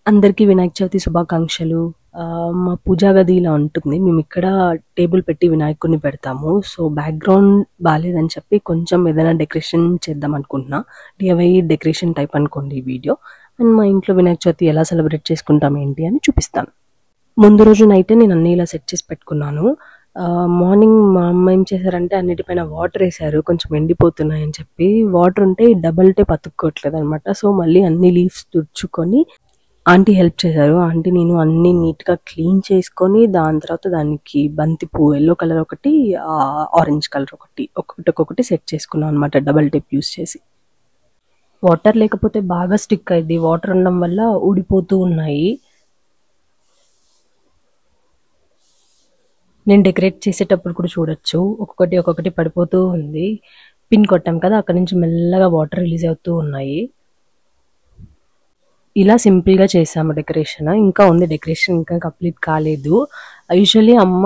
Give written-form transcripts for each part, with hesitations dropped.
అందరికీ వినాయక చవితి శుభాకాంక్షలు. మా పూజా గది ఇలా ఉంటుంది. మేము ఇక్కడ టేబుల్ పెట్టి వినాయకుడిని పెడతాము. సో బ్యాక్గ్రౌండ్ బాలేదని చెప్పి కొంచెం ఏదైనా డెకరేషన్ చేద్దాం అనుకుంటున్నా. డిఐవై డెకరేషన్ టైప్ అనుకోండి ఈ వీడియో. అండ్ మా ఇంట్లో వినాయక చవితి ఎలా సెలబ్రేట్ చేసుకుంటాం ఏంటి అని చూపిస్తాను. ముందు రోజు నైటే నేను అన్నీ ఇలా సెట్ చేసి పెట్టుకున్నాను. మార్నింగ్ మా అమ్మ ఏం చేశారంటే అన్నిటిపైన వాటర్ వేసారు, కొంచెం ఎండిపోతున్నాయి అని చెప్పి. వాటర్ ఉంటే డబల్ టేప్ అతుక్కోవట్లేదు అనమాట. సో మళ్ళీ అన్ని లీవ్స్ తుడుచుకొని ఆంటీ హెల్ప్ చేశారు. ఆంటీ నేను అన్ని నీట్గా క్లీన్ చేసుకొని దాని తర్వాత దానికి బంతి పువ్వు ఎల్లో కలర్ ఒకటి, ఆరెంజ్ కలర్ ఒకటి, ఒక్కొక్కటి సెట్ చేసుకున్నాను అనమాట డబల్ టేప్ యూస్ చేసి. వాటర్ లేకపోతే బాగా స్టిక్ అయింది, వాటర్ ఉండడం వల్ల ఊడిపోతూ ఉన్నాయి. నేను డెకరేట్ చేసేటప్పుడు కూడా చూడొచ్చు ఒక్కొక్కటి పడిపోతూ ఉంది. పిన్ కొట్టాం కదా, అక్కడ నుంచి మెల్లగా వాటర్ రిలీజ్ అవుతూ ఉన్నాయి. ఇలా సింపుల్గా చేసాము డెకరేషన్. ఇంకా ఉంది డెకరేషన్, ఇంకా కంప్లీట్ కాలేదు. యూజువల్లీ అమ్మ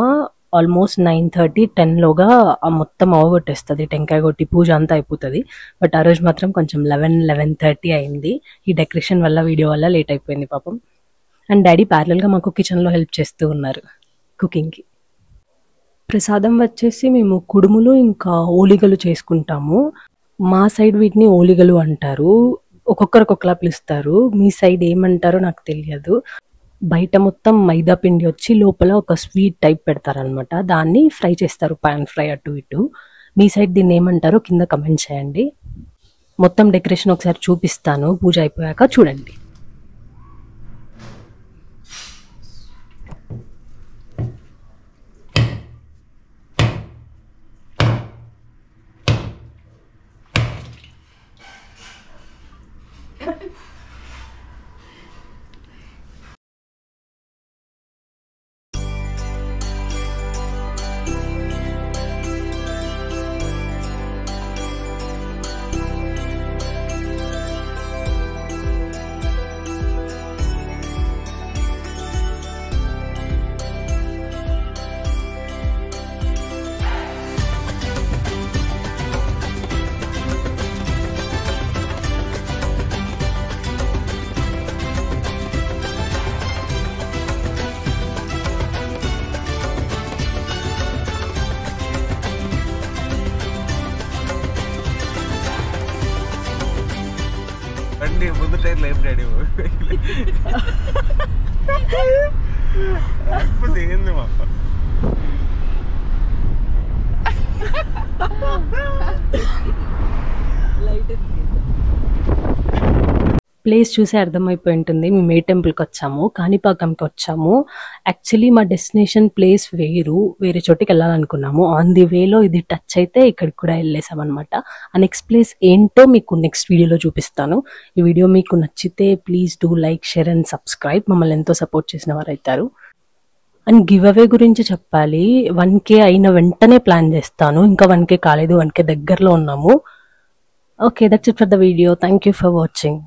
ఆల్మోస్ట్ 9:30, 10లోగా మొత్తం అవగొట్టేస్తుంది, టెంకాయ కొట్టి పూజ అంతా అయిపోతుంది. బట్ ఆ రోజు మాత్రం కొంచెం 11:30 అయింది. ఈ డెకరేషన్ వల్ల, వీడియో వల్ల లేట్ అయిపోయింది పాపం. అండ్ డాడీ ప్యారలల్గా మాకు కిచెన్లో హెల్ప్ చేస్తూ ఉన్నారు కుకింగ్కి. ప్రసాదం వచ్చేసి మేము కుడుములు ఇంకా ఓలిగలు చేసుకుంటాము. మా సైడ్ వీటిని ఓలిగలు అంటారు, ఒక్కొక్కరు ఒక్కొక్కలా పిలుస్తారు. మీ సైడ్ ఏమంటారో నాకు తెలియదు. బయట మొత్తం మైదా పిండి వచ్చి లోపల ఒక స్వీట్ టైప్ పెడతారనమాట, దాన్ని ఫ్రై చేస్తారు, పాన్ ఫ్రై అటు ఇటు. మీ సైడ్ దీన్ని ఏమంటారో కింద కమెంట్ చేయండి. మొత్తం డెకరేషన్ ఒకసారి చూపిస్తాను పూజ అయిపోయాక, చూడండి. ముందు టైర్ లైఫ్ డాడీ ఏంది మా ప్లేస్ చూసి అర్థమైపోయి ఉంటుంది మేము ఏ టెంపుల్కి వచ్చాము. కాణిపాకంకి వచ్చాము. యాక్చువల్లీ మా డెస్టినేషన్ ప్లేస్ వేరే చోటికి వెళ్ళాలనుకున్నాము. ఆన్ ది వేలో ఇది టచ్ అయితే ఇక్కడికి కూడా వెళ్ళేసాం అనమాట. ఆ నెక్స్ట్ ప్లేస్ ఏంటో మీకు నెక్స్ట్ వీడియోలో చూపిస్తాను. ఈ వీడియో మీకు నచ్చితే please do like, share and subscribe. మమ్మల్ని ఎంతో సపోర్ట్ చేసిన వారు అవుతారు. అండ్ గివ్ అవే గురించి చెప్పాలి. 1K అయిన వెంటనే ప్లాన్ చేస్తాను. ఇంకా 1K కాలేదు, 1K దగ్గరలో ఉన్నాము. Okay, that's it for the video. Thank you for watching.